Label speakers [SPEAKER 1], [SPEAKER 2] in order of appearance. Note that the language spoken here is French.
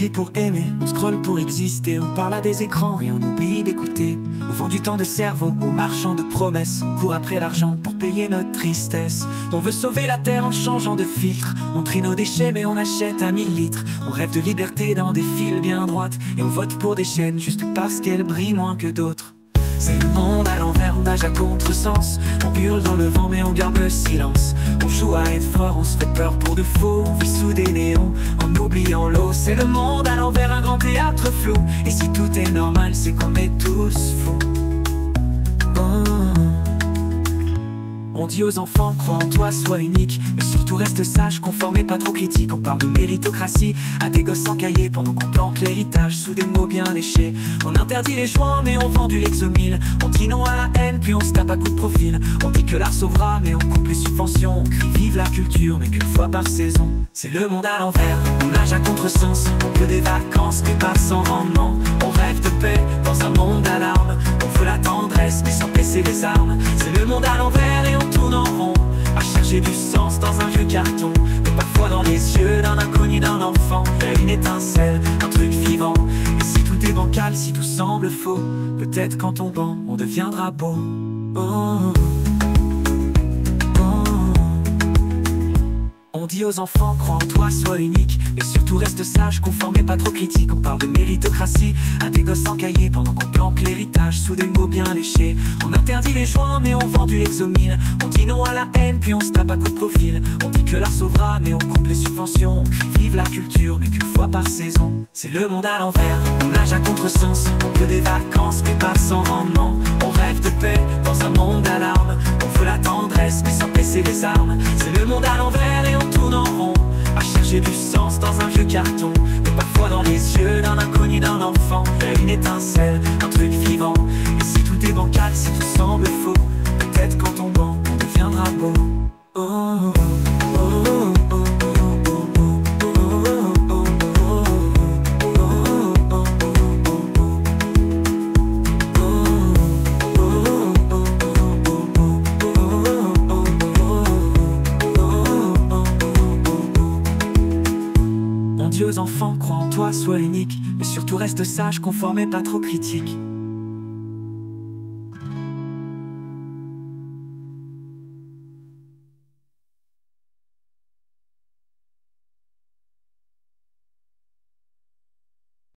[SPEAKER 1] clique pour aimer, on scrolle pour exister. On parle à des écrans et on oublie d'écouter. On vend du temps de cerveau aux marchands de promesses. On court après l'argent pour payer notre tristesse. On veut sauver la terre en changeant de filtre. On trie nos déchets mais on achète à 1000 litres. On rêve de liberté dans des fils bien droites. Et on vote pour des chaînes juste parce qu'elles brillent moins que d'autres. C'est le monde à l'envers, on nage à contresens. On hurle dans le vent mais on garde le silence. On joue à être fort, on se fait peur pour de faux. On vit sous des néons, en oubliant l'eau. C'est le monde à l'envers, un grand théâtre flou. Et si tout est normal, c'est qu'on est tous fous. On dit aux enfants, crois en toi, sois unique. Mais surtout reste sage, conforme et pas trop critique. On parle de méritocratie à des gosses sans cahier, pendant qu'on plante l'héritage sous des mots bien léchés. On interdit les joints mais on vend du Lexomil. On dit non à la haine puis on se tape à coups de profil. On dit que l'art sauvera mais on coupe les subventions. On crie vive la culture mais qu'une fois par saison. C'est le monde à l'envers, on nage à contresens. On veut des vacances mais pas sans rendement. On rêve de paix dans un monde d'alarme. On veut la tendresse mais sans baisser les armes. C'est le monde à l'envers et on tourne en rond à chercher du sens dans un vieux carton. Mais parfois dans les yeux d'un inconnu, d'un enfant, il y a une étincelle, un truc vivant. Et si tout est bancal, si tout semble faux, peut-être qu'en tombant, on deviendra beau. Oh. On dit aux enfants, crois en toi, sois unique. Mais surtout reste sage, conforme et pas trop critique. On parle de méritocratie à des gosses sans cahier, pendant qu'on plante l'héritage sous des mots bien léchés. On interdit les joints mais on vend du Lexomil. On dit non à la haine puis on se tape à coups de profil. On dit que l'art sauvera mais on coupe les subventions. On crie vive la culture mais qu'une fois par saison. C'est le monde à l'envers, on nage à contresens. On veut des vacances mais pas sans rendement. On rêve de paix dans un monde d'alarme. On veut la tendresse mais sans baisser les armes. C'est le monde à l'envers et on tourne en rond à chercher du sens dans un vieux carton. Mais parfois dans les yeux d'un inconnu, d'un enfant, il y a une étincelle, un truc vivant. Et si tout est bancal, si tout semble faux, peut-être qu'en tombant, on deviendra beau. Oh, oh, oh, oh, oh. Aux enfants, crois en toi, sois unique. Mais surtout reste sage, conforme et pas trop critique.